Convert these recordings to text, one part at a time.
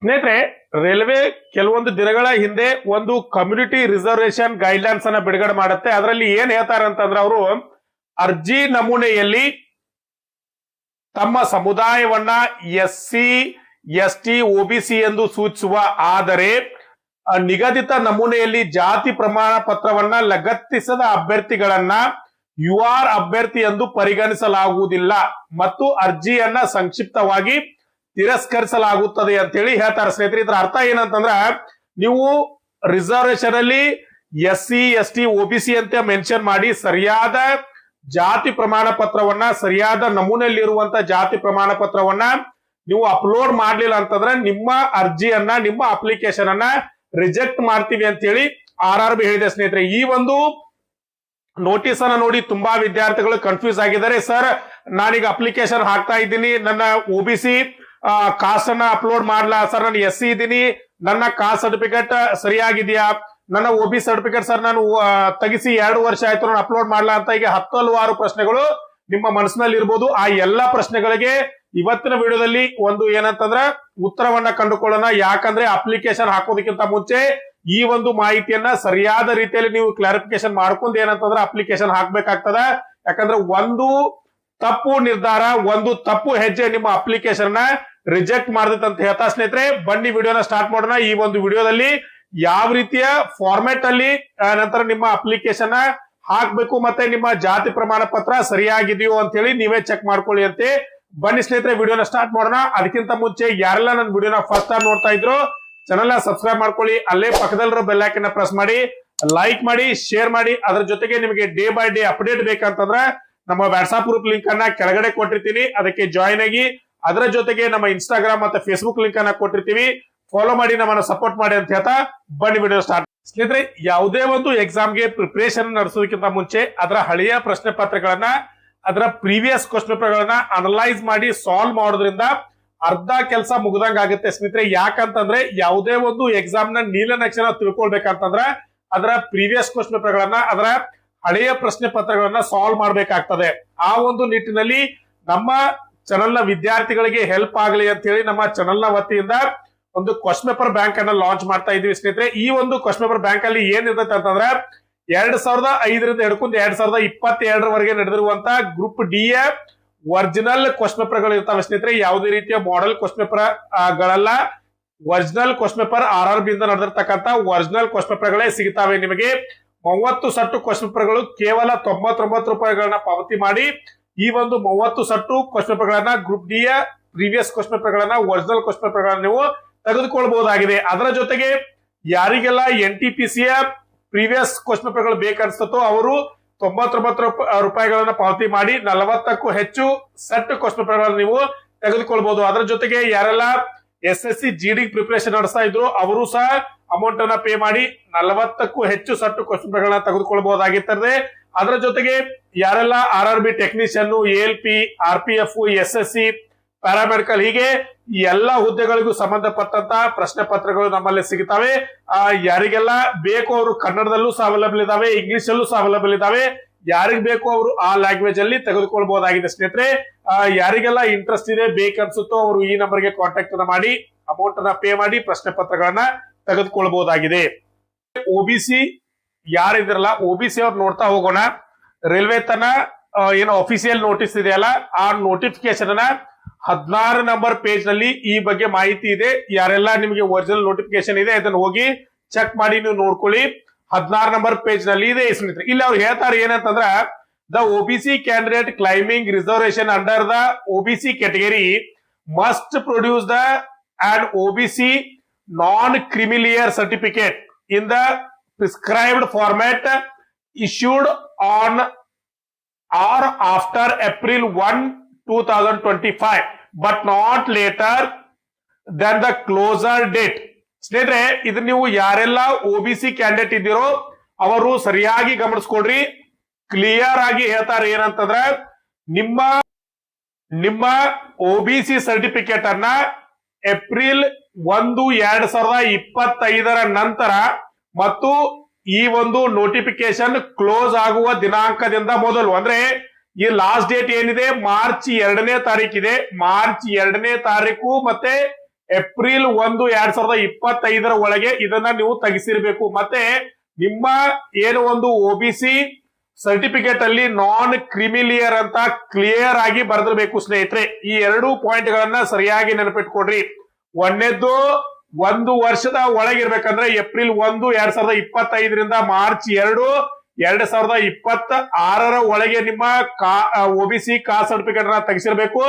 ಸ್ನೇಹಿತರೆ, ರೈಲ್ವೆ ಕೆಲವೊಂದು ದಿನಗಳ ಹಿಂದೆ ಒಂದು ಕಮ್ಯುನಿಟಿ ರಿಸರ್ವೇಶನ್ ಗೈಡ್ಲೈನ್ಸ್ ಅನ್ನ ಬಿಡುಗಡೆ ಮಾಡುತ್ತೆ. ಅದರಲ್ಲಿ ಏನ್ ಹೇಳ್ತಾರೆ ಅಂತಂದ್ರೆ, ಅವರು ಅರ್ಜಿ ನಮೂನೆಯಲ್ಲಿ ತಮ್ಮ ಸಮುದಾಯವನ್ನ SC ST OBC ಎಂದು ಸೂಚಿಸುವ, ಆದರೆ ನಿಗದಿತ ನಮೂನೆಯಲ್ಲಿ ಜಾತಿ ಪ್ರಮಾಣ ಪತ್ರವನ್ನ ಲಗತ್ತಿಸದ ಅಭ್ಯರ್ಥಿಗಳನ್ನ UR ಅಭ್ಯರ್ಥಿ ಎಂದು ಪರಿಗಣಿಸಲಾಗುವುದಿಲ್ಲ ಮತ್ತು ಅರ್ಜಿಯನ್ನ ಸಂಕ್ಷಿಪ್ತವಾಗಿ ತಿರಸ್ಕರಿಸಲಾಗುತ್ತದೆ ಅಂತ ಹೇಳಿ ಹೇಳ್ತಾರೆ. ಸ್ನೇಹಿತರೆ, ಇದರ ಅರ್ಥ ಏನಂತಂದ್ರ, ನೀವು ರಿಸರ್ವೇಶನ್ ಅಲ್ಲಿ SC ST OBC ಅಂತ ಮೆನ್ಷನ್ ಮಾಡಿ ಸರಿಯಾದ ಜಾತಿ ಪ್ರಮಾಣ ಪತ್ರವನ್ನ, ಸರಿಯಾದ ನಮೂನೆಯಲ್ಲಿರುವಂತ ಜಾತಿ ಪ್ರಮಾಣ ಪತ್ರವನ್ನ ನೀವು ಅಪ್ಲೋಡ್ ಮಾಡ್ಲಿಲ್ಲ ಅಂತಂದ್ರೆ ನಿಮ್ಮ ಅರ್ಜಿಯನ್ನ, ನಿಮ್ಮ ಅಪ್ಲಿಕೇಶನ್ ಅನ್ನ ರಿಜೆಕ್ಟ್ ಮಾಡ್ತೀವಿ ಅಂತ ಹೇಳಿ RRB ಹೇಳಿದೆ. ಸ್ನೇಹಿತರೆ, ಈ ಒಂದು ನೋಟಿಸ್ ಅನ್ನ ನೋಡಿ ತುಂಬಾ ವಿದ್ಯಾರ್ಥಿಗಳು ಕನ್ಫ್ಯೂಸ್ ಆಗಿದ್ದಾರೆ. ಸರ್, ನಾನೀಗ ಅಪ್ಲಿಕೇಶನ್ ಹಾಕ್ತಾ ಇದ್ದೀನಿ, ನನ್ನ OBC ಕಾಸ್ಟ್ ಅನ್ನ ಅಪ್ಲೋಡ್ ಮಾಡ್ಲಾ ಸರ್, ನಾನು SC ಇದ್ದೀನಿ, ನನ್ನ ಕಾಸ್ಟ್ ಸರ್ಟಿಫಿಕೇಟ್ ಸರಿಯಾಗಿದೆಯಾ, ನನ್ನ OBC ಸರ್ಟಿಫಿಕೇಟ್ ಸರ್ ನಾನು ತೆಗಿಸಿ 2 ವರ್ಷ ಆಯ್ತು, ನಾನು ಅಪ್ಲೋಡ್ ಮಾಡ್ಲಾ ಅಂತ ಈಗ ಹಲವಾರು ಪ್ರಶ್ನೆಗಳು ನಿಮ್ಮ ಮನಸ್ಸಿನಲ್ಲಿ ಇರ್ಬೋದು. ಆ ಎಲ್ಲಾ ಪ್ರಶ್ನೆಗಳಿಗೆ ಇವತ್ತಿನ ವಿಡಿಯೋದಲ್ಲಿ ಒಂದು ಏನಂತಂದ್ರ ಉತ್ತರವನ್ನ ಕಂಡುಕೊಳ್ಳೋಣ. ಯಾಕಂದ್ರೆ ಅಪ್ಲಿಕೇಶನ್ ಹಾಕೋದಕ್ಕಿಂತ ಮುಂಚೆ ಈ ಒಂದು ಮಾಹಿತಿಯನ್ನ ಸರಿಯಾದ ರೀತಿಯಲ್ಲಿ ನೀವು ಕ್ಲಾರಿಫಿಕೇಶನ್ ಮಾಡ್ಕೊಂಡು ಏನಂತಂದ್ರೆ ಅಪ್ಲಿಕೇಶನ್ ಹಾಕ್ಬೇಕಾಗ್ತದ. ಯಾಕಂದ್ರೆ ಒಂದು ತಪ್ಪು ನಿರ್ಧಾರ, ಒಂದು ತಪ್ಪು ಹೆಜ್ಜೆ ನಿಮ್ಮ ಅಪ್ಲಿಕೇಶನ್ ನ ರಿಜೆಕ್ಟ್ ಮಾಡ್ತೈತೆ ಅಂತ ಹೇಳ್ತಾ, ಸ್ನೇಹಿತರೆ ಬನ್ನಿ ವಿಡಿಯೋನ ಸ್ಟಾರ್ಟ್ ಮಾಡೋಣ. ಈ ಒಂದು ವಿಡಿಯೋದಲ್ಲಿ ಯಾವ ರೀತಿಯ ಫಾರ್ಮೆಟ್ ಅಲ್ಲಿ ನಂತರ ನಿಮ್ಮ ಅಪ್ಲಿಕೇಶನ್ ಹಾಕ್ಬೇಕು, ಮತ್ತೆ ನಿಮ್ಮ ಜಾತಿ ಪ್ರಮಾಣ ಪತ್ರ ಸರಿಯಾಗಿದೆಯೋ ಅಂತ ಹೇಳಿ ನೀವೇ ಚೆಕ್ ಮಾಡ್ಕೊಳ್ಳಿ ಅಂತೆ. ಬನ್ನಿ ಸ್ನೇಹಿತರೆ ವಿಡಿಯೋನ ಸ್ಟಾರ್ಟ್ ಮಾಡೋಣ. ಅದಕ್ಕಿಂತ ಮುಂಚೆ ಯಾರೆಲ್ಲ ನನ್ನ ವಿಡಿಯೋನ ಫಸ್ಟ್ ಟೈಮ್ ನೋಡ್ತಾ ಇದ್ರು ಚಾನೆಲ್ ಸಬ್ಸ್ಕ್ರೈಬ್ ಮಾಡ್ಕೊಳ್ಳಿ, ಅಲ್ಲೇ ಪಕ್ಕದಲ್ಲಿರೋ ಬೆಲ್ ಐಕಾನ್ ಪ್ರೆಸ್ ಮಾಡಿ, ಲೈಕ್ ಮಾಡಿ, ಶೇರ್ ಮಾಡಿ. ಅದ್ರ ಜೊತೆಗೆ ನಿಮಗೆ ಡೇ ಬೈ ಡೇ ಅಪ್ಡೇಟ್ ಬೇಕಂತಂದ್ರೆ ನಮ್ಮ ವಾಟ್ಸ್ಆಪ್ ಗ್ರೂಪ್ ಲಿಂಕ್ ಅನ್ನ ಕೆಳಗಡೆ ಕೊಟ್ಟಿರ್ತೀನಿ, ಅದಕ್ಕೆ ಜಾಯಿನ್ ಆಗಿ. ಅದರ ಜೊತೆಗೆ ನಮ್ಮ ಇನ್ಸ್ಟಾಗ್ರಾಮ್ ಮತ್ತೆ ಫೇಸ್ಬುಕ್ ಲಿಂಕ್ ಅನ್ನ ಕೊಟ್ಟಿರ್ತೀವಿ, ಫಾಲೋ ಮಾಡಿ, ನಮ್ಮನ್ನ ಸಪೋರ್ಟ್ ಮಾಡಿ ಅಂತ ಹೇಳ್ತಾ ಬನ್ನಿ ವಿಡಿಯೋ ಸ್ಟಾರ್ಟ್. ಸ್ನೇಹಿತರೆ, ಯಾವುದೇ ಒಂದು ಎಕ್ಸಾಮ್ಗೆ ಪ್ರಿಪರೇಷನ್ ನಡೆಸೋದಕ್ಕಿಂತ ಮುಂಚೆ ಅದರ ಹಳೆಯ ಪ್ರಶ್ನೆ ಪತ್ರಗಳನ್ನ, ಅದರ ಪ್ರೀವಿಯಸ್ ಕ್ವಶನ್ ಪೇಪರ್ಗಳನ್ನ ಅನಲೈಸ್ ಮಾಡಿ ಸಾಲ್ವ್ ಮಾಡೋದ್ರಿಂದ ಅರ್ಧ ಕೆಲಸ ಮುಗ್ದಂಗ ಆಗುತ್ತೆ. ಸ್ನೇಹಿತರೆ, ಯಾಕಂತಂದ್ರೆ ಯಾವುದೇ ಒಂದು ಎಕ್ಸಾಮ್ ನ ನೀಲನಕ್ಷೆನ ತಿಳ್ಕೊಳ್ಬೇಕಂತಂದ್ರೆ ಅದರ ಪ್ರೀವಿಯಸ್ ಕ್ವಶನ್ ಪೇಪರ್ಗಳನ್ನ, ಅದರ ಹಳೆಯ ಪ್ರಶ್ನೆ ಪತ್ರಗಳನ್ನ ಸಾಲ್ವ್ ಮಾಡ್ಬೇಕಾಗ್ತದೆ. ಆ ಒಂದು ನಿಟ್ಟಿನಲ್ಲಿ ನಮ್ಮ ಚಾನೆಲ್ ನ ವಿದ್ಯಾರ್ಥಿಗಳಿಗೆ ಹೆಲ್ಪ್ ಆಗಲಿ ಅಂತ ಹೇಳಿ ನಮ್ಮ ಚಾನೆಲ್ ನ ವತಿಯಿಂದ ಒಂದು ಕ್ವಶನ್ ಪೇಪರ್ ಬ್ಯಾಂಕ್ ಅನ್ನ ಲಾಂಚ್ ಮಾಡ್ತಾ ಇದೀವಿ. ಸ್ನೇಹಿತರೆ, ಈ ಒಂದು ಕ್ವಶನ್ ಪೇಪರ್ ಬ್ಯಾಂಕ್ ಅಲ್ಲಿ ಏನಿರ್ತೈತೆ ಅಂತಂದ್ರೆ 2005ರಿಂದ ಹಿಡ್ಕೊಂಡು 2022 ನಡೆದಿರುವಂತ ಗ್ರೂಪ್ ಡಿ ಯ ಒರಿಜಿನಲ್ ಕ್ವಶನ್ ಪೇಪರ್ ಗಳು ಇರ್ತಾವೆ. ಸ್ನೇಹಿತರೆ, ಯಾವುದೇ ರೀತಿಯ ಮಾಡೆಲ್ ಕ್ವಶನ್ ಪೇಪರ್ ಗಳಲ್ಲ, ಒರಿಜಿನಲ್ ಕ್ವಶನ್ ಪೇಪರ್ RRB ಇಂದ ನಡೆದಿರ್ತಕ್ಕಂಥ ಒರಿಜಿನಲ್ ಕ್ವಶನ್ ಪೇಪರ್ ಗಳೇ ಸಿಗ್ತಾವೆ ನಿಮಗೆ. 30 ಸೆಟ್ ಕ್ವಶನ್ ಪೇಪರ್ ಗಳು ಕೇವಲ 99 ರೂಪಾಯಿಗಳನ್ನ ಪಾವತಿ ಮಾಡಿ ಈ ಒಂದು 30 ಸೆಟ್ ಕ್ವಶನ್ ಪೇಪರ್ ಗಳನ್ನ, ಗ್ರೂಪ್ ಡಿ ಯ ಪ್ರೀವಿಯಸ್ ಕ್ವಶನ್ ಪೇಪರ್ ಗಳನ್ನ, ಒರಿಜಿನಲ್ ಕ್ವಶನ್ ಪೇಪರ್ ಗಳನ್ನ ನೀವು ತೆಗೆದುಕೊಳ್ಳಬಹುದಾಗಿದೆ. ಅದರ ಜೊತೆಗೆ ಯಾರಿಗೆಲ್ಲ NTPC ಯ ಪ್ರೀವಿಯಸ್ ಕ್ವಶನ್ ಪೇಪರ್ ಗಳು ಬೇಕನ್ಸ್ತೋ ಅವರು 99 ರೂಪಾಯಿಗಳನ್ನ ಪಾವತಿ ಮಾಡಿ 40ಕ್ಕೂ ಹೆಚ್ಚು ಸೆಟ್ ಕ್ವಶನ್ ಪೇಪರ್ ಗಳನ್ನ ನೀವು ತೆಗೆದುಕೊಳ್ಬಹುದು. ಅದರ ಜೊತೆಗೆ ಯಾರೆಲ್ಲ SSC GD ಪ್ರಿಪರೇಷನ್ ನಡೆಸ್ತಾ ಇದ್ರು ಅವರು ಸಹ ಅಮೌಂಟ್ ಅನ್ನ ಪೇ ಮಾಡಿ 40ಕ್ಕೂ ಹೆಚ್ಚು ಸೆಟ್ ಕ್ವಶನ್ ಪೇಪರ್ ಗಳನ್ನ ತೆಗೆದುಕೊಳ್ಬಹುದಾಗಿರ್ತದೆ. ಅದರ ಜೊತೆಗೆ ಯಾರೆಲ್ಲ RRB technician, ALP, RPF, SSC, paramedical, ಹೀಗೆ ಈ ಎಲ್ಲಾ ಹುದ್ದೆಗಳಿಗೂ ಸಂಬಂಧಪಟ್ಟಂತ ಪ್ರಶ್ನೆ ಪತ್ರಗಳು ನಮ್ಮಲ್ಲಿ ಸಿಗುತ್ತವೆ. ಯಾರಿಗೆಲ್ಲ ಬೇಕು ಅವರು ಕನ್ನಡದಲ್ಲೂ ಸಹ ಅವೈಲಬಲ್ ಇದಾವೆ, ಇಂಗ್ಲಿಷ್ ಅಲ್ಲೂ ಸಹ ಅವೈಲಬಲ್ ಇದಾವೆ. ಯಾರಿಗ್ ಬೇಕು ಅವರು ಆ ಲ್ಯಾಂಗ್ವೇಜ್ ಅಲ್ಲಿ ತೆಗೆದುಕೊಳ್ಬಹುದಾಗಿದೆ. ಸ್ನೇಹಿತರೆ, ಯಾರಿಗೆಲ್ಲ ಇಂಟ್ರೆಸ್ಟ್ ಇದೆ ಬೇಕನ್ಸುತ್ತೋ ಅವರು ಈ ನಂಬರ್ಗೆ ಕಾಂಟ್ಯಾಕ್ಟ್ ಅನ್ನ ಮಾಡಿ ಅಮೌಂಟ್ ಅನ್ನ ಪೇ ಮಾಡಿ ಪ್ರಶ್ನೆ ಪತ್ರಗಳನ್ನ ತೆಗೆದುಕೊಳ್ಬಹುದಾಗಿದೆ. OBC ಯಾರಿದ್ರಲ್ಲ, OBC ಅವ್ರು ನೋಡ್ತಾ ಹೋಗೋಣ. ರೈಲ್ವೆ ತನ ಏನೋ ಅಫಿಸಿಯಲ್ ನೋಟಿಸ್ ಇದೆಯಲ್ಲ, ಆ ನೋಟಿಫಿಕೇಶನ್ ಅನ್ನ 16 ನಂಬರ್ ಪೇಜ್ ನಲ್ಲಿ ಈ ಬಗ್ಗೆ ಮಾಹಿತಿ ಇದೆ. ಯಾರೆಲ್ಲ ನಿಮಗೆ ಒರಿಜಿನಲ್ ನೋಟಿಫಿಕೇಶನ್ ಇದೆ ಅದನ್ನ ಹೋಗಿ ಚೆಕ್ ಮಾಡಿ ನೀವು ನೋಡ್ಕೊಳ್ಳಿ. 16 ನಂಬರ್ ಪೇಜ್ ನಲ್ಲಿ ಇದೆ. ಸ್ನೇಹಿತರೆ, ಇಲ್ಲಿ ಅವ್ರು ಹೇಳ್ತಾರೆ ಏನಂತಂದ್ರ, the OBC candidate claiming reservation under the OBC category must produce the an OBC non-creamier certificate in the prescribed format issued on or after April 1, 2025 but not later than the closure date. ಸ್ನೇಹಿತರೆ, ಇದು ನೀವು ಯಾರೆಲ್ಲ OBC candidate ಇದ್ದೀರೋ ಅವರು ಸರಿಯಾಗಿ ಗಮನಿಸ್ಕೊಡ್ರಿ. Clear ಆಗಿ ಹೇಳ್ತಾರೆ ಏನಂತಂದ್ರ, ನಿಮ್ಮ OBC ಸರ್ಟಿಫಿಕೇಟ್ ಅನ್ನ ಏಪ್ರಿಲ್ 1, 2025 ನಂತರ ಮತ್ತು ಈ ಒಂದು ನೋಟಿಫಿಕೇಶನ್ ಕ್ಲೋಸ್ ಆಗುವ ದಿನಾಂಕದಿಂದ ಮೊದಲು, ಅಂದ್ರೆ ಈ ಲಾಸ್ಟ್ ಡೇಟ್ ಏನಿದೆ ಮಾರ್ಚ್ 2ನೇ ತಾರೀಕಿದೆ, ಮಾರ್ಚ್ 2ನೇ ತಾರೀಕು ಮತ್ತೆ ಏಪ್ರಿಲ್ 1, 2025 ಒಳಗೆ ಇದನ್ನ ನೀವು ತೆಗೆಸಿರ್ಬೇಕು. ಮತ್ತೆ ನಿಮ್ಮ ಏನು ಒಂದು OBC ಸರ್ಟಿಫಿಕೇಟ್ ಅಲ್ಲಿ ನಾನ್ ಕ್ರಿಮಿಲಿಯರ್ ಅಂತ ಕ್ಲಿಯರ್ ಆಗಿ ಬರೆದಿರ್ಬೇಕು ಸ್ನೇಹಿತರೆ. ಈ 2 ಪಾಯಿಂಟ್ ಗಳನ್ನ ಸರಿಯಾಗಿ ನೆನಪಿಟ್ಕೊಡ್ರಿ. ಒಂದನೇದ್ದು 1 ವರ್ಷದ ಒಳಗಿರ್ಬೇಕಂದ್ರೆ ಏಪ್ರಿಲ್ 1, 2025 ಮಾರ್ಚ್ 2, 2026 ಒಳಗೆ ನಿಮ್ಮ OBC ಕಾಸ್ಟ್ ಸರ್ಟಿಫಿಕೇಟ್ ನ ತೆಗೆಸಿರ್ಬೇಕು.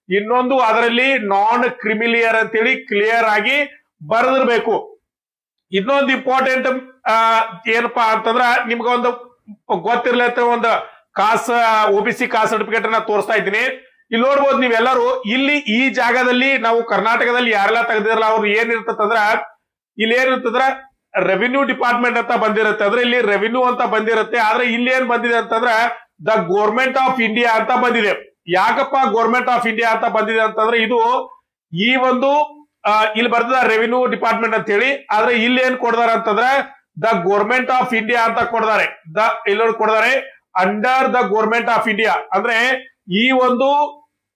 ಇನ್ನೊಂದು ಅದರಲ್ಲಿ ನಾನ್ ಕ್ರಿಮಿಲಿಯರ್ ಅಂತೇಳಿ ಕ್ಲಿಯರ್ ಆಗಿ ಬರೆದಿರ್ಬೇಕು. ಇನ್ನೊಂದು ಇಂಪಾರ್ಟೆಂಟ್ ಏನಪ್ಪಾ ಅಂತಂದ್ರ ನಿಮ್ಗೆ ಒಂದು ಗೊತ್ತಿರ್ಲತ್ತ ಒಂದು OBC ಕಾಸ್ಟ್ ಸರ್ಟಿಫಿಕೇಟ್ ಅನ್ನ ತೋರಿಸ್ತಾ ಇದ್ದೀನಿ. ಇಲ್ಲಿ ನೋಡ್ಬೋದು ನೀವೆಲ್ಲರೂ. ಇಲ್ಲಿ ಈ ಜಾಗದಲ್ಲಿ ನಾವು ಕರ್ನಾಟಕದಲ್ಲಿ ಯಾರೆಲ್ಲ ತೆಗೆದಿರಲ್ಲ ಅವ್ರು ಏನಿರ್ತಂದ್ರ ಇಲ್ಲಿ ಏನಿರ್ತಂದ್ರ ರೆವಿನ್ಯೂ ಡಿಪಾರ್ಟ್ಮೆಂಟ್ ಅಂತ ಬಂದಿರುತ್ತೆ. ಅಂದ್ರೆ ಇಲ್ಲಿ ರೆವಿನ್ಯೂ ಅಂತ ಬಂದಿರುತ್ತೆ. ಆದ್ರೆ ಇಲ್ಲಿ ಏನ್ ಬಂದಿದೆ ಅಂತಂದ್ರ ದ ಗೌರ್ಮೆಂಟ್ ಆಫ್ ಇಂಡಿಯಾ ಅಂತ ಬಂದಿದೆ. ಯಾಕಪ್ಪ ಗೌರ್ಮೆಂಟ್ ಆಫ್ ಇಂಡಿಯಾ ಅಂತ ಬಂದಿದೆ ಅಂತಂದ್ರೆ ಇದು ಈ ಒಂದು ಇಲ್ಲಿ ಬರ್ತದ ರೆವಿನ್ಯೂ ಡಿಪಾರ್ಟ್ಮೆಂಟ್ ಅಂತ ಹೇಳಿ. ಆದ್ರೆ ಇಲ್ಲಿ ಏನ್ ಕೊಡ್ದಾರ ಅಂತಂದ್ರೆ ದ ಗೌರ್ಮೆಂಟ್ ಆಫ್ ಇಂಡಿಯಾ ಅಂತ ಕೊಡ್ತಾರೆ. ಇಲ್ಲಿ ಕೊಡ್ತಾರೆ under the government of India. ಅಂದ್ರೆ ಈ ಒಂದು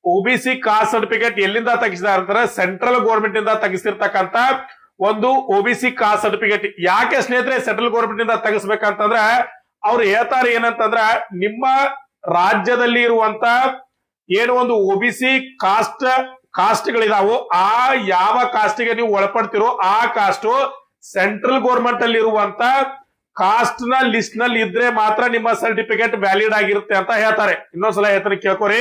OBC ಕಾಸ್ಟ್ ಸರ್ಟಿಫಿಕೇಟ್ ಎಲ್ಲಿಂದ ತೆಗಿಸಿದಾರೆ ಅಂತಂದ್ರೆ ಸೆಂಟ್ರಲ್ ಗೌರ್ಮೆಂಟ್ ಇಂದ ತೆಗಿಸಿರ್ತಕ್ಕಂತ ಒಂದು OBC ಕಾಸ್ಟ್ ಸರ್ಟಿಫಿಕೇಟ್. ಯಾಕೆ ಸ್ನೇಹಿತರೆ ಸೆಂಟ್ರಲ್ ಗೌರ್ಮೆಂಟ್ ಇಂದ ತೆಗಿಸ್ಬೇಕಂತಂದ್ರ ಅವ್ರು ಹೇಳ್ತಾರೆ ಏನಂತಂದ್ರ ನಿಮ್ಮ ರಾಜ್ಯದಲ್ಲಿ ಇರುವಂತ ಏನು ಒಂದು OBC ಕಾಸ್ಟ್ಗಳಿದಾವು ಆ ಯಾವ ಕಾಸ್ಟ್ಗೆ ನೀವು ಒಳಪಡ್ತಿರೋ ಆ ಕಾಸ್ಟ್ ಸೆಂಟ್ರಲ್ ಗೌರ್ಮೆಂಟ್ ಅಲ್ಲಿ ಇರುವಂತ ಕಾಸ್ಟ್ ನ ಲಿಸ್ಟ್ ನಲ್ಲಿ ಇದ್ರೆ ಮಾತ್ರ ನಿಮ್ಮ ಸರ್ಟಿಫಿಕೇಟ್ ವ್ಯಾಲಿಡ್ ಆಗಿರುತ್ತೆ ಅಂತ ಹೇಳ್ತಾರೆ. ಇನ್ನೊಂದ್ಸಲ ಹೇಳ್ತಾರೆ ಕೇಳ್ಕೊರಿ.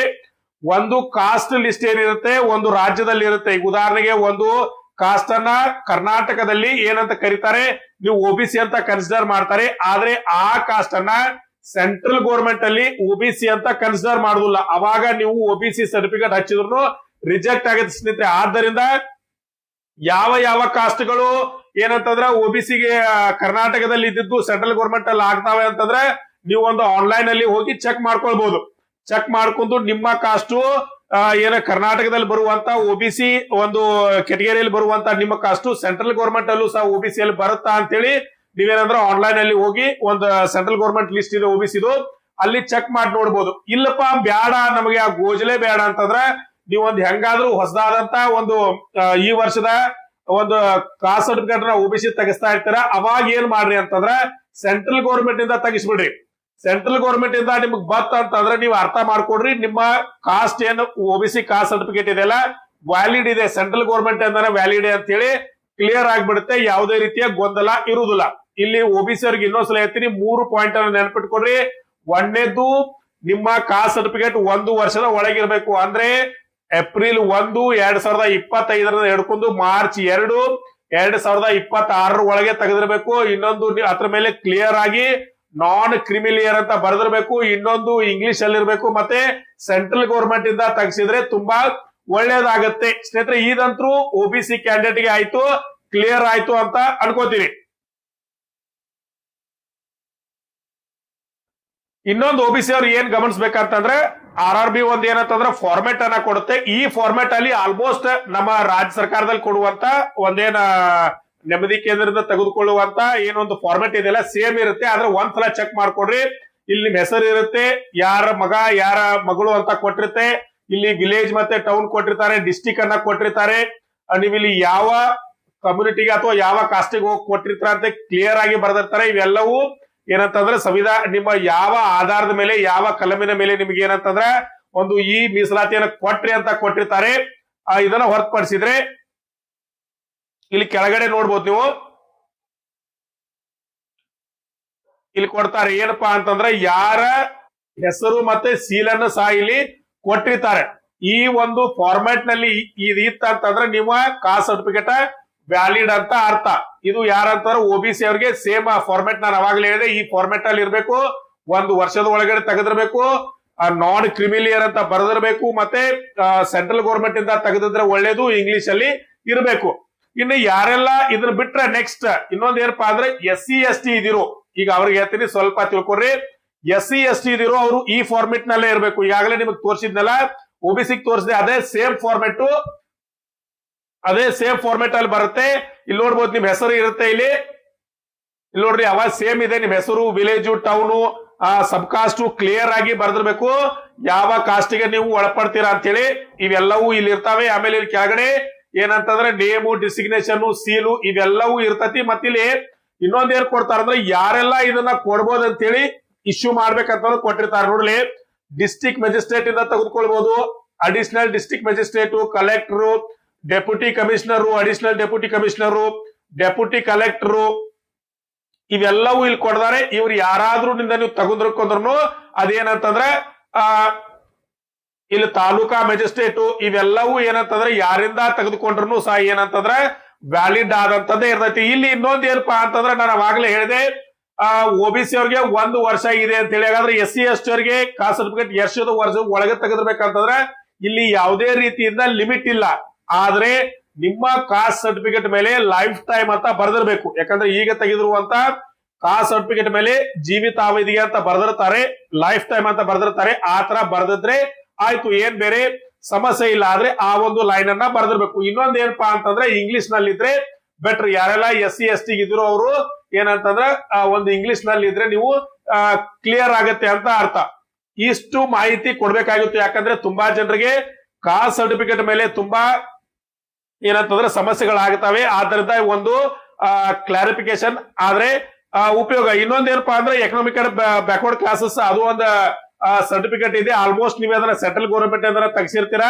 ಒಂದು ಕಾಸ್ಟ್ ಲಿಸ್ಟ್ ಏನಿರುತ್ತೆ ಒಂದು ರಾಜ್ಯದಲ್ಲಿ ಇರುತ್ತೆ. ಈಗ ಉದಾಹರಣೆಗೆ ಒಂದು ಕಾಸ್ಟ್ ಅನ್ನ ಕರ್ನಾಟಕದಲ್ಲಿ ಏನಂತ ಕರೀತಾರೆ, ನೀವು OBC ಅಂತ ಕನ್ಸಿಡರ್ ಮಾಡ್ತಾರೆ. ಆದ್ರೆ ಆ ಕಾಸ್ಟ್ ಅನ್ನ ಸೆಂಟ್ರಲ್ ಗೌರ್ಮೆಂಟ್ ಅಲ್ಲಿ OBC ಅಂತ ಕನ್ಸಿಡರ್ ಮಾಡುದಿಲ್ಲ. ಅವಾಗ ನೀವು OBC ಸರ್ಟಿಫಿಕೇಟ್ ಹಚ್ಚಿದ್ರು ರಿಜೆಕ್ಟ್ ಆಗುತ್ತೆ ಸ್ನೇಹಿತರೆ. ಆದ್ದರಿಂದ ಯಾವ ಯಾವ ಕಾಸ್ಟ್ಗಳು ಏನಂತಂದ್ರೆ OBCಗೆ ಕರ್ನಾಟಕದಲ್ಲಿ ಇದ್ದಿದ್ದು ಸೆಂಟ್ರಲ್ ಗೌರ್ಮೆಂಟ್ ಅಲ್ಲಿ ಆಗ್ತಾವೆ ಅಂತಂದ್ರೆ ನೀವು ಒಂದು ಆನ್ಲೈನ್ ಅಲ್ಲಿ ಹೋಗಿ ಚೆಕ್ ಮಾಡ್ಕೊಳ್ಬಹುದು. ಚೆಕ್ ಮಾಡ್ಕೊಂಡು ನಿಮ್ಮ ಕಾಸ್ಟ್ ಏನ ಕರ್ನಾಟಕದಲ್ಲಿ ಬರುವಂತ OBC ಒಂದು ಕೆಟಗರಿಯಲ್ಲಿ ಬರುವಂತ ನಿಮ್ಮ ಕಾಸ್ಟ್ ಸೆಂಟ್ರಲ್ ಗೌರ್ಮೆಂಟ್ ಅಲ್ಲೂ ಸಹ OBC ಅಲ್ಲಿ ಬರುತ್ತಾ ಅಂತೇಳಿ ನೀವೇನಂದ್ರೆ ಆನ್ಲೈನ್ ಅಲ್ಲಿ ಹೋಗಿ ಒಂದು ಸೆಂಟ್ರಲ್ ಗೌರ್ಮೆಂಟ್ ಲಿಸ್ಟ್ ಇದೆ OBC ಅಲ್ಲಿ ಚೆಕ್ ಮಾಡಿ ನೋಡ್ಬೋದು. ಇಲ್ಲಪ್ಪ ಬ್ಯಾಡ ನಮಗೆ ಆ ಗೋಜಲೆ ಬೇಡ ಅಂತಂದ್ರೆ ನೀವು ಒಂದು ಹೆಂಗಾದ್ರೂ ಹೊಸದಾದಂತ ಒಂದು ಈ ವರ್ಷದ ಒಂದು ಕಾಸ್ಟ್ ಸರ್ಟಿಫಿಕೇಟ್ ನ OBC ತೆಗಿಸ್ತಾ ಇರ್ತೀರ. ಅವಾಗ ಏನ್ ಮಾಡ್ರಿ ಅಂತಂದ್ರ ಸೆಂಟ್ರಲ್ ಗೌರ್ಮೆಂಟ್ ಇಂದ ತೆಗಿಸ್ಬಿಡ್ರಿ. ಸೆಂಟ್ರಲ್ ಗೌರ್ಮೆಂಟ್ ಇಂದ ನಿಮ್ಗೆ ಬತ್ ಅಂತಂದ್ರೆ ನೀವು ಅರ್ಥ ಮಾಡ್ಕೊಡ್ರಿ ನಿಮ್ಮ ಕಾಸ್ಟ್ ಏನು OBC ಕಾಸ್ಟ್ ಸರ್ಟಿಫಿಕೇಟ್ ಇದೆಯಲ್ಲ ವ್ಯಾಲಿಡ್ ಇದೆ, ಸೆಂಟ್ರಲ್ ಗೌರ್ಮೆಂಟ್ ಇಂದಾನೆ ವ್ಯಾಲಿಡ್ ಅಂತ ಹೇಳಿ ಕ್ಲಿಯರ್ ಆಗ್ಬಿಡುತ್ತೆ. ಯಾವುದೇ ರೀತಿಯ ಗೊಂದಲ ಇರುವುದಿಲ್ಲ. ಇಲ್ಲಿ OBC ಅವ್ರಿಗೆ ಇನ್ನೊಂದ್ಸಲ ಹೇಳ್ತೀನಿ 3 ಪಾಯಿಂಟ್ ಅನ್ನು ನೆನಪಿಟ್ಕೊಡ್ರಿ. ಒಂದನೇದು ನಿಮ್ಮ ಕಾಸ್ಟ್ ಸರ್ಟಿಫಿಕೇಟ್ 1 ವರ್ಷದ ಒಳಗಿರ್ಬೇಕು. ಅಂದ್ರೆ ಏಪ್ರಿಲ್ 1, 2025 ಹಿಡ್ಕೊಂಡು ಮಾರ್ಚ್ 2, 2026 ಒಳಗೆ ತೆಗೆದಿರ್ಬೇಕು. ಇನ್ನೊಂದು ಅದ್ರ ಮೇಲೆ ಕ್ಲಿಯರ್ ಆಗಿ ನಾನ್ ಕ್ರಿಮಿಲಿಯರ್ ಅಂತ ಬರೆದಿರ್ಬೇಕು. ಇನ್ನೊಂದು ಇಂಗ್ಲಿಷ್ ಅಲ್ಲಿ ಇರ್ಬೇಕು. ಮತ್ತೆ ಸೆಂಟ್ರಲ್ ಗೌರ್ಮೆಂಟ್ ಇಂದ ತೆಗೆಸಿದ್ರೆ ತುಂಬಾ ಒಳ್ಳೇದಾಗತ್ತೆ ಸ್ನೇಹಿತರೆ. ಇದಂತೂ OBC ಕ್ಯಾಂಡಿಡೇಟ್ ಗೆ ಆಯ್ತು, ಕ್ಲಿಯರ್ ಆಯ್ತು ಅಂತ ಅನ್ಕೋತೀವಿ. ಇನ್ನೊಂದು OBC ಅವ್ರು ಏನ್ ಗಮನಿಸ್ಬೇಕಂತಂದ್ರೆ RRB ಒಂದ್ ಏನಂತಂದ್ರೆ ಫಾರ್ಮೆಟ್ ಅನ್ನ ಕೊಡುತ್ತೆ. ಈ ಫಾರ್ಮೆಟ್ ಅಲ್ಲಿ ಆಲ್ಮೋಸ್ಟ್ ನಮ್ಮ ರಾಜ್ಯ ಸರ್ಕಾರದಲ್ಲಿ ಕೊಡುವಂತ ಒಂದೇನ ನೆಮ್ಮದಿ ಕೇಂದ್ರದಿಂದ ತೆಗೆದುಕೊಳ್ಳುವಂತ ಏನೊಂದು ಫಾರ್ಮೆಟ್ ಇದೆಯಲ್ಲ ಸೇಮ್ ಇರುತ್ತೆ. ಆದ್ರೆ ಒಂದ್ಸಲ ಚೆಕ್ ಮಾಡ್ಕೊಡ್ರಿ. ಇಲ್ಲಿ ನಿಮ್ ಹೆಸರು ಇರುತ್ತೆ, ಯಾರ ಮಗ ಯಾರ ಮಗಳು ಅಂತ ಕೊಟ್ಟಿರುತ್ತೆ. ಇಲ್ಲಿ ವಿಲೇಜ್ ಮತ್ತೆ ಟೌನ್ ಕೊಟ್ಟಿರ್ತಾರೆ, ಡಿಸ್ಟಿಕ್ ಅನ್ನ ಕೊಟ್ಟಿರ್ತಾರೆ. ನೀವು ಇಲ್ಲಿ ಯಾವ ಕಮ್ಯುನಿಟಿಗೆ ಅಥವಾ ಯಾವ ಕಾಸ್ಟಿಗೆ ಹೋಗಿ ಕೊಟ್ಟಿರ್ತಾರೆ ಅಂತ ಕ್ಲಿಯರ್ ಆಗಿ ಬರೆದಿರ್ತಾರೆ. ಇವೆಲ್ಲವೂ ಏನಂತಂದ್ರೆ ಸಂವಿಧಾನ ನಿಮ್ಮ ಯಾವ ಆಧಾರದ ಮೇಲೆ ಯಾವ ಕಲಮಿನ ಮೇಲೆ ನಿಮ್ಗೆ ಏನಂತಂದ್ರೆ ಒಂದು ಈ ಮೀಸಲಾತಿಯನ್ನು ಕೊಟ್ರಿ ಅಂತ ಕೊಟ್ಟಿರ್ತಾರೆ. ಇದನ್ನ ಹೊರತುಪಡಿಸಿದ್ರೆ ಇಲ್ಲಿ ಕೆಳಗಡೆ ನೋಡ್ಬೋದು ನೀವು, ಇಲ್ಲಿ ಕೊಡ್ತಾರೆ ಏನಪ್ಪಾ ಅಂತಂದ್ರೆ ಯಾರ ಹೆಸರು ಮತ್ತೆ ಸೀಲನ್ನು ಸಹ ಇಲ್ಲಿ ಕೊಟ್ಟಿರ್ತಾರೆ. ಈ ಒಂದು ಫಾರ್ಮ್ಯಾಟ್ ನಲ್ಲಿ ಇತ್ತಂತಂದ್ರೆ ನಿಮ್ಮ ಕಾಸ್ಟ್ ಸರ್ಟಿಫಿಕೇಟ್ ವ್ಯಾಲಿಡ್ ಅಂತ ಅರ್ಥ. ಇದು ಯಾರಂತಾರೆ OBC ಅವ್ರಿಗೆ ಸೇಮ್ ಫಾರ್ಮೆಟ್ ನಾನು ಅವಾಗಲೇ ಹೇಳಿದೆ. ಈ ಫಾರ್ಮೆಟ್ ಅಲ್ಲಿ ಇರ್ಬೇಕು, 1 ವರ್ಷದ ಒಳಗಡೆ ತೆಗೆದಿರ್ಬೇಕು, ನಾನ್ ಕ್ರಿಮಿಲಿಯರ್ ಅಂತ ಬರೆದಿರ್ಬೇಕು, ಮತ್ತೆ ಸೆಂಟ್ರಲ್ ಗೌರ್ಮೆಂಟ್ ಇಂದ ತೆಗೆದಿದ್ರೆ ಒಳ್ಳೇದು, ಇಂಗ್ಲಿಷ್ ಅಲ್ಲಿ ಇರ್ಬೇಕು. ಇನ್ನು ಯಾರೆಲ್ಲ ಇದನ್ನ ಬಿಟ್ರೆ ನೆಕ್ಸ್ಟ್ ಇನ್ನೊಂದ್ ಏನಪ್ಪಾ ಅಂದ್ರೆ SC ST ಇದಿರೋ, ಈಗ ಅವ್ರಿಗೆ ಹೇಳ್ತೀನಿ ಸ್ವಲ್ಪ ತಿಳ್ಕೊಡ್ರಿ. SC ST ಇದಿರೋ ಅವರು ಈ ಫಾರ್ಮೆಟ್ ನಲ್ಲೇ ಇರ್ಬೇಕು. ಈಗಾಗಲೇ ನಿಮಗೆ ತೋರಿಸಿದ್ನಲ್ಲ OBC ತೋರಿಸಿದೆ, ಅದೇ ಸೇಮ್ ಫಾರ್ಮೆಟ್ ಅಲ್ಲಿ ಬರುತ್ತೆ. ಇಲ್ಲಿ ನೋಡ್ಬೋದು ನಿಮ್ ಹೆಸರು ಇರುತ್ತೆ. ಇಲ್ಲಿ ನೋಡ್ರಿ ಅವಾಗ ಸೇಮ್ ಇದೆ. ನಿಮ್ ಹೆಸರು, ವಿಲೇಜು, ಟೌನು, ಸಬ್ ಕಾಸ್ಟ್ ಕ್ಲಿಯರ್ ಆಗಿ ಬರ್ದಿರ್ಬೇಕು. ಯಾವ ಕಾಸ್ಟಿಗೆ ನೀವು ಒಳಪಡ್ತೀರಾ ಅಂತ ಹೇಳಿ ಇವೆಲ್ಲವೂ ಇಲ್ಲಿ ಇರ್ತಾವೆ. ಆಮೇಲೆ ಇಲ್ಲಿ ಕೆಳಗಡೆ ಏನಂತಂದ್ರೆ ನೇಮು, ಡಿಸಿಗ್ನೇಷನ್, ಸೀಲು ಇವೆಲ್ಲವೂ ಇರ್ತತಿ. ಮತ್ತಿಲ್ಲಿ ಇನ್ನೊಂದೇನ್ ಕೊಡ್ತಾರ ಅಂದ್ರೆ ಯಾರೆಲ್ಲ ಇದನ್ನ ಕೊಡ್ಬೋದು ಅಂತೇಳಿ ಇಶ್ಯೂ ಮಾಡ್ಬೇಕಂತ ಕೊಟ್ಟಿರ್ತಾರೆ. ನೋಡ್ಲಿ, ಡಿಸ್ಟ್ರಿಕ್ಟ್ ಮ್ಯಾಜಿಸ್ಟ್ರೇಟ್ ಇಂದ ತೆಗೆದುಕೊಳ್ಬಹುದು, additional district magistrate, collector, deputy commissioner, additional deputy commissioner, deputy collector ಇವೆಲ್ಲವೂ ಇಲ್ಲಿ ಕೊಡ್ತಾರೆ. ಇವ್ರು ಯಾರಾದ್ರೂ ನಿಂದ ನೀವು ತಗೊಂಡ್ರು ಅದೇನಂತಂದ್ರೆ ಇಲ್ಲಿ ತಾಲೂಕಾ ಮ್ಯಾಜಿಸ್ಟ್ರೇಟ್ ಇವೆಲ್ಲವೂ ಏನಂತಂದ್ರೆ ಯಾರಿಂದ ತೆಗೆದುಕೊಂಡ್ರು ಸಹ ಏನಂತಂದ್ರೆ ವ್ಯಾಲಿಡ್ ಆದಂತದ್ದೇ ಇರ್ತೈತಿ. ಇಲ್ಲಿ ಇನ್ನೊಂದ್ ಏನಪ್ಪಾ ಅಂತಂದ್ರೆ ನಾನು ಅವಾಗಲೇ ಹೇಳಿದೆ, OBC ಅವ್ರಿಗೆ 1 ವರ್ಷ ಇದೆ ಅಂತ ಹೇಳಿ. ಹಾಗಾದ್ರೆ SC ST ಅವರಿಗೆ ಕಾಸ್ಟ್ ಸರ್ಟಿಫಿಕೇಟ್ ಎಷ್ಟು ವರ್ಷ ಒಳಗೆ ತೆಗೆದಿರ್ಬೇಕಂತಂದ್ರೆ ಇಲ್ಲಿ ಯಾವುದೇ ರೀತಿಯಿಂದ ಲಿಮಿಟ್ ಇಲ್ಲ. ಆದ್ರೆ ನಿಮ್ಮ ಕಾಸ್ಟ್ ಸರ್ಟಿಫಿಕೇಟ್ ಮೇಲೆ ಲೈಫ್ ಟೈಮ್ ಅಂತ ಬರ್ದಿರ್ಬೇಕು. ಯಾಕಂದ್ರೆ ಈಗ ತೆಗೆದಿರುವಂತ ಕಾಸ್ಟ್ ಸರ್ಟಿಫಿಕೇಟ್ ಮೇಲೆ ಜೀವಿತಾವಧಿಗೆ ಅಂತ ಬರ್ದಿರ್ತಾರೆ, ಲೈಫ್ ಟೈಮ್ ಅಂತ ಬರ್ದಿರ್ತಾರೆ. ಆ ತರ ಬರ್ದಿದ್ರೆ ಆಯ್ತು, ಏನ್ ಬೇರೆ ಸಮಸ್ಯೆ ಇಲ್ಲ. ಆದ್ರೆ ಆ ಒಂದು ಲೈನ್ ಅನ್ನ ಬರ್ದಿರ್ಬೇಕು. ಇನ್ನೊಂದ್ ಏನಪ್ಪಾ ಅಂತಂದ್ರೆ ಇಂಗ್ಲಿಷ್ ನಲ್ಲಿ ಇದ್ರೆ ಬೆಟರ್. ಯಾರೆಲ್ಲ SC ST ಇದ್ರು ಅವರು ಏನಂತಂದ್ರೆ ಒಂದು ಇಂಗ್ಲಿಷ್ ನಲ್ಲಿ ಇದ್ರೆ ನೀವು ಕ್ಲಿಯರ್ ಆಗತ್ತೆ ಅಂತ ಅರ್ಥ. ಇಷ್ಟು ಮಾಹಿತಿ ಕೊಡ್ಬೇಕಾಗಿತ್ತು. ಯಾಕಂದ್ರೆ ತುಂಬಾ ಜನರಿಗೆ ಕಾಸ್ಟ್ ಸರ್ಟಿಫಿಕೇಟ್ ಮೇಲೆ ತುಂಬಾ ಏನಂತಂದ್ರೆ ಸಮಸ್ಯೆಗಳಾಗ್ತವೆ. ಆದ್ದರಿಂದ ಒಂದು ಕ್ಲಾರಿಫಿಕೇಶನ್ ಆದ್ರೆ ಉಪಯೋಗ. ಇನ್ನೊಂದೇನಪ್ಪಾ ಅಂದ್ರೆ ಎಕನಾಮಿಕ್ ಬ್ಯಾಕ್ವರ್ಡ್ ಕ್ಲಾಸಸ್ ಅದು ಒಂದು ಸರ್ಟಿಫಿಕೇಟ್ ಇದೆ. ಆಲ್ಮೋಸ್ಟ್ ನೀವು ಅದನ್ನ ಸೆಂಟ್ರಲ್ ಗೌರ್ಮೆಂಟ್ ಅದನ್ನ ತೆಗೆಸಿರ್ತೀರಾ,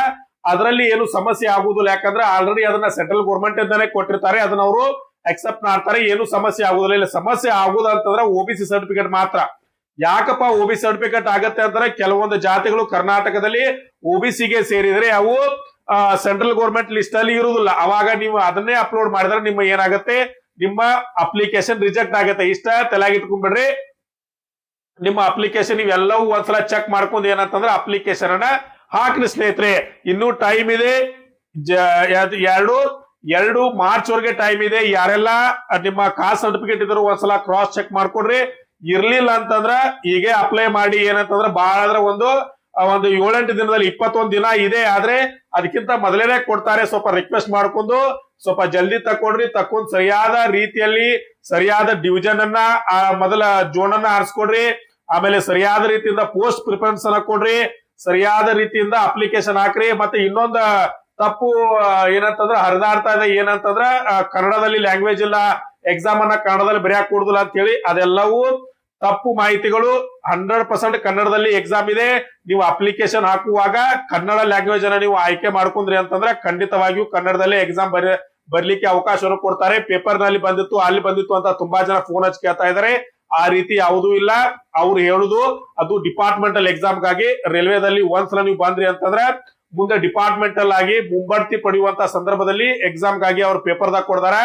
ಅದರಲ್ಲಿ ಏನು ಸಮಸ್ಯೆ ಆಗುದಿಲ್ಲ. ಯಾಕಂದ್ರೆ ಆಲ್ರೆಡಿ ಅದನ್ನ ಸೆಂಟ್ರಲ್ ಗೌರ್ಮೆಂಟ್ ಅಂತಾನೆ ಕೊಟ್ಟಿರ್ತಾರೆ, ಅದನ್ನ ಅವರು ಅಕ್ಸೆಪ್ಟ್ ಮಾಡ್ತಾರೆ, ಏನು ಸಮಸ್ಯೆ ಆಗುದಿಲ್ಲ. ಇಲ್ಲ ಸಮಸ್ಯೆ ಆಗುದಂತಂದ್ರೆ OBC ಸರ್ಟಿಫಿಕೇಟ್ ಮಾತ್ರ. ಯಾಕಪ್ಪ OBC ಸರ್ಟಿಫಿಕೇಟ್ ಆಗತ್ತೆ ಅಂದ್ರೆ ಕೆಲವೊಂದು ಜಾತಿಗಳು ಕರ್ನಾಟಕದಲ್ಲಿ OBCಗೆ ಸೇರಿದ್ರೆ ಅವು ಸೆಂಟ್ರಲ್ ಗೌರ್ಮೆಂಟ್ ಲಿಸ್ಟ್ ಅಲ್ಲಿ ಇರುವುದಿಲ್ಲ. ಅವಾಗ ನೀವು ಅದನ್ನೇ ಅಪ್ಲೋಡ್ ಮಾಡಿದ್ರೆ ನಿಮ್ಮ ಏನಾಗುತ್ತೆ, ನಿಮ್ಮ ಅಪ್ಲಿಕೇಶನ್ ರಿಜೆಕ್ಟ್ ಆಗುತ್ತೆ. ಇಷ್ಟ ತಲೆಯಾಗಿಟ್ಕೊಂಡ್ಬಿಡ್ರಿ. ನಿಮ್ಮ ಅಪ್ಲಿಕೇಶನ್ ಇವೆಲ್ಲವೂ ಒಂದ್ಸಲ ಚೆಕ್ ಮಾಡ್ಕೊಂಡು ಏನಂತಂದ್ರೆ ಅಪ್ಲಿಕೇಶನ್ ಅನ್ನ ಹಾಕ್ರಿ ಸ್ನೇಹಿತರೆ. ಇನ್ನೂ ಟೈಮ್ ಇದೆ, 2 ಮಾರ್ಚ್ ವರೆಗೆ ಟೈಮ್ ಇದೆ. ಯಾರೆಲ್ಲ ನಿಮ್ಮ ಕಾಸ್ಟ್ ಸರ್ಟಿಫಿಕೇಟ್ ಇದ್ರು ಒಂದ್ಸಲ ಕ್ರಾಸ್ ಚೆಕ್ ಮಾಡ್ಕೊಡ್ರಿ. ಇರ್ಲಿಲ್ಲ ಅಂತಂದ್ರ ಹೀಗೆ ಅಪ್ಲೈ ಮಾಡಿ. ಏನಂತಂದ್ರೆ ಬಹಳ ಅಂದ್ರೆ ಒಂದು 7-8 ದಿನದಲ್ಲಿ 21 ದಿನ ಇದೆ. ಆದ್ರೆ ಅದಕ್ಕಿಂತ ಮೊದಲೇನೆ ಕೊಡ್ತಾರೆ. ಸ್ವಲ್ಪ ರಿಕ್ವೆಸ್ಟ್ ಮಾಡ್ಕೊಂಡು ಸ್ವಲ್ಪ ಜಲ್ದಿ ತಕ್ಕೊಂಡು ಸರಿಯಾದ ರೀತಿಯಲ್ಲಿ ಸರಿಯಾದ ಡಿವಿಷನ್ ಅನ್ನ ಮೊದಲ ಜೋನ್ ಅನ್ನ ಆರಿಸ್ಕೊಡ್ರಿ. ಆಮೇಲೆ ಸರಿಯಾದ ರೀತಿಯಿಂದ ಪೋಸ್ಟ್ ಪ್ರಿಫರೆನ್ಸ್ ಅನ್ನ ಕೊಡ್ರಿ, ಸರಿಯಾದ ರೀತಿಯಿಂದ ಅಪ್ಲಿಕೇಶನ್ ಹಾಕ್ರಿ. ಮತ್ತೆ ಇನ್ನೊಂದು ತಪ್ಪು ಏನಂತಂದ್ರೆ ಹರಿದಾಡ್ತಾ ಇದೆ, ಏನಂತಂದ್ರ ಕನ್ನಡದಲ್ಲಿ ಲ್ಯಾಂಗ್ವೇಜ್ ಇಲ್ಲ, ಎಕ್ಸಾಮ್ ಅನ್ನ ಕನ್ನಡದಲ್ಲಿ ಬರೆಯಕ್ ಕೊಡುದಿಲ್ಲ ಅಂತ ಹೇಳಿ ಅದೆಲ್ಲವೂ ತಪ್ಪು ಮಾಹಿತಿಗಳು. 100% ಕನ್ನಡದಲ್ಲಿ ಎಕ್ಸಾಮ್ ಇದೆ. ನೀವು ಅಪ್ಲಿಕೇಶನ್ ಹಾಕುವಾಗ ಕನ್ನಡ ಲ್ಯಾಂಗ್ವೇಜ್ ಅನ್ನ ನೀವು ಆಯ್ಕೆ ಮಾಡ್ಕೊಂಡ್ರಿ ಅಂತಂದ್ರೆ ಖಂಡಿತವಾಗಿಯೂ ಕನ್ನಡದಲ್ಲೇ ಎಕ್ಸಾಮ್ ಬರ್ಲಿಕ್ಕೆ ಅವಕಾಶವನ್ನು ಕೊಡ್ತಾರೆ. ಪೇಪರ್ ನಲ್ಲಿ ಬಂದಿತ್ತು, ಅಲ್ಲಿ ಬಂದಿತ್ತು ಅಂತ ತುಂಬಾ ಜನ ಫೋನ್ ಹಚ್ಚಿ ಕೇಳ್ತಾ ಇದಾರೆ. ಆ ರೀತಿ ಯಾವುದೂ ಇಲ್ಲ. ಅವ್ರು ಹೇಳುದು ಅದು ಡಿಪಾರ್ಟ್ಮೆಂಟಲ್ ಎಕ್ಸಾಮ್ಗಾಗಿ. ರೈಲ್ವೆದಲ್ಲಿ ಒಂದ್ಸಲ ನೀವು ಬಂದ್ರಿ ಅಂತಂದ್ರೆ ಮುಂದೆ ಡಿಪಾರ್ಟ್ಮೆಂಟಲ್ ಆಗಿ ಮುಂಬಡ್ತಿ ಪಡೆಯುವಂತ ಸಂದರ್ಭದಲ್ಲಿ ಎಕ್ಸಾಮ್ಗಾಗಿ ಅವ್ರು ಪೇಪರ್ದಾಗ ಕೊಡ್ತಾರ.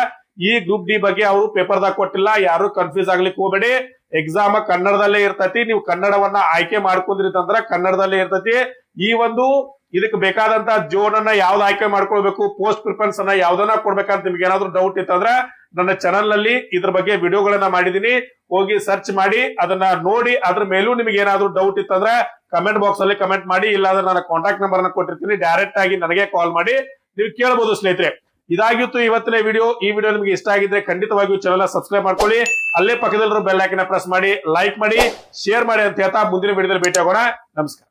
ಈ ಗ್ರೂಪ್ ಡಿ ಬಗ್ಗೆ ಅವರು ಪೇಪರ್ದಾಗ ಕೊಟ್ಟಿಲ್ಲ. ಯಾರು ಕನ್ಫ್ಯೂಸ್ ಆಗ್ಲಿಕ್ಕೆ ಹೋಗಬೇಡಿ. ಎಕ್ಸಾಮ್ ಕನ್ನಡದಲ್ಲೇ ಇರ್ತೈತಿ. ನೀವು ಕನ್ನಡವನ್ನ ಆಯ್ಕೆ ಮಾಡ್ಕೊಂಡ್ರಿ ಅಂತಂದ್ರೆ ಕನ್ನಡದಲ್ಲೇ ಇರ್ತೈತಿ. ಈ ಒಂದು ಇದಕ್ಕೆ ಬೇಕಾದಂತ ಜೋನ್ ಅನ್ನ ಯಾವ್ದು ಆಯ್ಕೆ ಮಾಡ್ಕೊಳ್ಬೇಕು, ಪೋಸ್ಟ್ ಪ್ರಿಫರೆನ್ಸ್ ಅನ್ನ ಯಾವ್ದನ್ನ ಕೊಡ್ಬೇಕಂತ ನಿಮ್ಗೆ ಏನಾದ್ರು ಡೌಟ್ ಇತ್ತಂದ್ರೆ ನನ್ನ ಚಾನಲ್ ನಲ್ಲಿ ಇದ್ರ ಬಗ್ಗೆ ವಿಡಿಯೋಗಳನ್ನ ಮಾಡಿದೀನಿ, ಹೋಗಿ ಸರ್ಚ್ ಮಾಡಿ ಅದನ್ನ ನೋಡಿ. ಅದ್ರ ಮೇಲೂ ನಿಮ್ಗೆ ಏನಾದ್ರು ಡೌಟ್ ಇತ್ತಂದ್ರೆ ಕಮೆಂಟ್ ಬಾಕ್ಸ್ ಅಲ್ಲಿ ಕಮೆಂಟ್ ಮಾಡಿ. ಇಲ್ಲಾಂದ್ರೆ ನನ್ನ ಕಾಂಟ್ಯಾಕ್ಟ್ ನಂಬರ್ ಅನ್ನ ಕೊಟ್ಟಿರ್ತೀನಿ, ಡೈರೆಕ್ಟ್ ಆಗಿ ನನಗೆ ಕಾಲ್ ಮಾಡಿ ನೀವು ಕೇಳಬಹುದು ಸ್ನೇಹಿತರೆ. ಇದಾಗಿತ್ತು ಇವತ್ತಿನ ವಿಡಿಯೋ. ಈ ವಿಡಿಯೋ ನಿಮಗೆ ಇಷ್ಟ ಆಗಿದ್ರೆ ಖಂಡಿತವಾಗಿಯೂ ಚಾನಲ್ ಸಬ್ಸ್ಕ್ರೈಬ್ ಮಾಡ್ಕೊಳ್ಳಿ. ಅಲ್ಲೇ ಪಕ್ಕದಲ್ಲಿರೋ ಬೆಲ್ ಐಕಾನ್ ಪ್ರೆಸ್ ಮಾಡಿ, ಲೈಕ್ ಮಾಡಿ, ಶೇರ್ ಮಾಡಿ ಅಂತ ಹೇಳ್ತಾ ಮುಂದಿನ ವಿಡಿಯೋದಲ್ಲಿ ಭೇಟಿ ಆಗೋಣ. ನಮಸ್ಕಾರ.